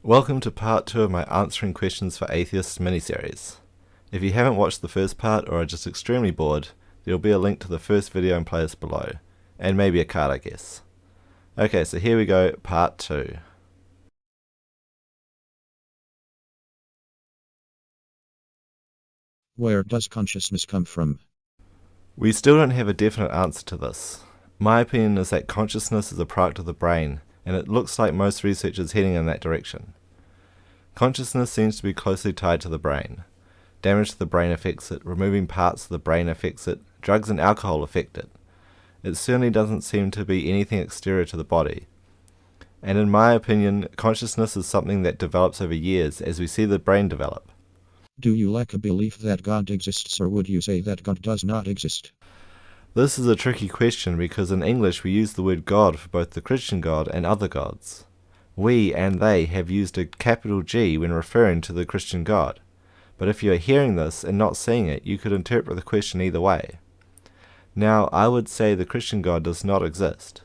Welcome to part 2 of my Answering Questions for Atheists miniseries. If you haven't watched the first part or are just extremely bored, there will be a link to the first video in playlist below, and maybe a card I guess. Okay, so here we go, part 2. Where does consciousness come from? We still don't have a definite answer to this. My opinion is that consciousness is a product of the brain, and it looks like most research is heading in that direction. Consciousness seems to be closely tied to the brain. Damage to the brain affects it, removing parts of the brain affects it, drugs and alcohol affect it. It certainly doesn't seem to be anything exterior to the body. And in my opinion, consciousness is something that develops over years as we see the brain develop. Do you lack a belief that God exists, or would you say that God does not exist? This is a tricky question because in English we use the word God for both the Christian God and other gods. We and they have used a capital G when referring to the Christian God, but if you are hearing this and not seeing it, you could interpret the question either way. Now, I would say the Christian God does not exist.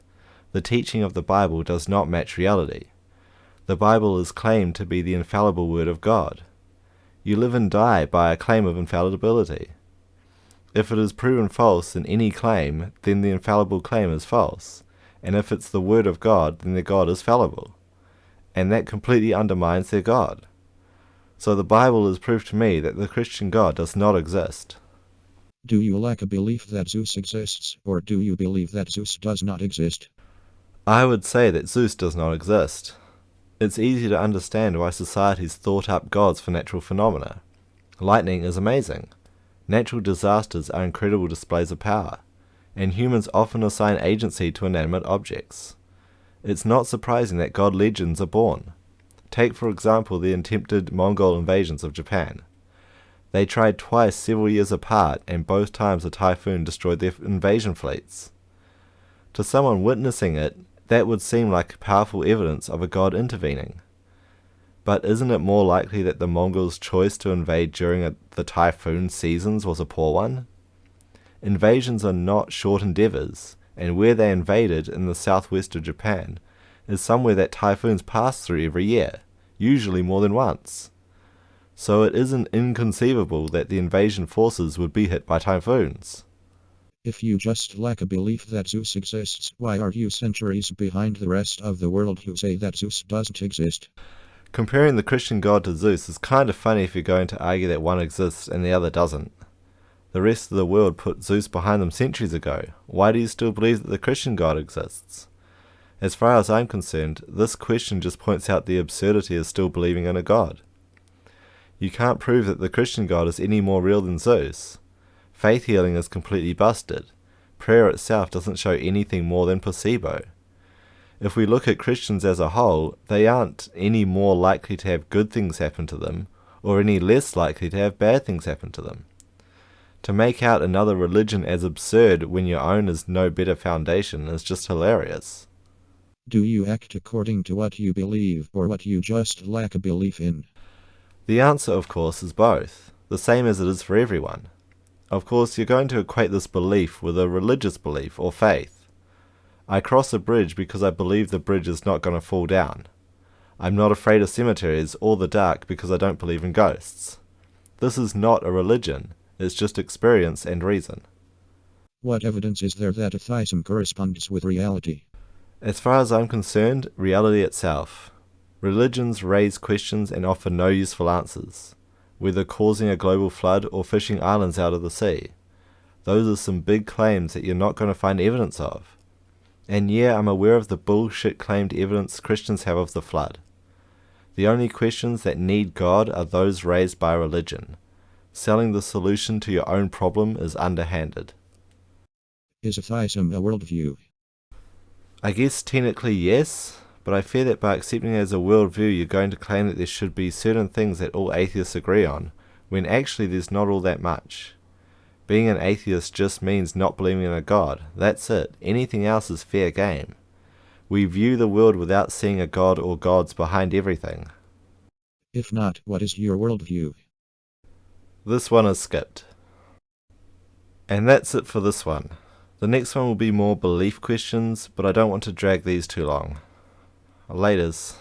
The teaching of the Bible does not match reality. The Bible is claimed to be the infallible word of God. You live and die by a claim of infallibility. If it is proven false in any claim, then the infallible claim is false, and if it's the word of God, then their God is fallible, and that completely undermines their God. So the Bible is proof to me that the Christian God does not exist. Do you lack a belief that Zeus exists, or do you believe that Zeus does not exist? I would say that Zeus does not exist. It's easy to understand why societies thought up gods for natural phenomena. Lightning is amazing. Natural disasters are incredible displays of power, and humans often assign agency to inanimate objects. It's not surprising that god legends are born. Take for example the attempted Mongol invasions of Japan. They tried twice several years apart, and both times a typhoon destroyed their invasion fleets. To someone witnessing it, that would seem like powerful evidence of a god intervening. But isn't it more likely that the Mongols' choice to invade during the typhoon seasons was a poor one? Invasions are not short endeavours, and where they invaded in the southwest of Japan is somewhere that typhoons pass through every year, usually more than once. So it isn't inconceivable that the invasion forces would be hit by typhoons. If you just lack a belief that Zeus exists, why are you centuries behind the rest of the world who say that Zeus doesn't exist? Comparing the Christian god to Zeus is kind of funny if you're going to argue that one exists and the other doesn't. The rest of the world put Zeus behind them centuries ago. Why do you still believe that the Christian God exists? As far as I'm concerned, this question just points out the absurdity of still believing in a God. You can't prove that the Christian God is any more real than Zeus. Faith healing is completely busted. Prayer itself doesn't show anything more than placebo. If we look at Christians as a whole, they aren't any more likely to have good things happen to them, or any less likely to have bad things happen to them. To make out another religion as absurd when your own is no better foundation is just hilarious. Do you act according to what you believe, or what you just lack a belief in? The answer, of course, is both, the same as it is for everyone. Of course, you're going to equate this belief with a religious belief or faith. I cross a bridge because I believe the bridge is not going to fall down. I'm not afraid of cemeteries or the dark because I don't believe in ghosts. This is not a religion, it's just experience and reason. What evidence is there that atheism corresponds with reality? As far as I'm concerned, reality itself. Religions raise questions and offer no useful answers, whether causing a global flood or fishing islands out of the sea. Those are some big claims that you're not going to find evidence of. And yeah, I'm aware of the bullshit claimed evidence Christians have of the flood. The only questions that need God are those raised by religion. Selling the solution to your own problem is underhanded. Is atheism a worldview? I guess technically yes, but I fear that by accepting it as a worldview you're going to claim that there should be certain things that all atheists agree on, when actually there's not all that much. Being an atheist just means not believing in a God. That's it. Anything else is fair game. We view the world without seeing a God or gods behind everything. If not, what is your worldview? This one is skipped. And that's it for this one. The next one will be more belief questions, but I don't want to drag these too long. Laters.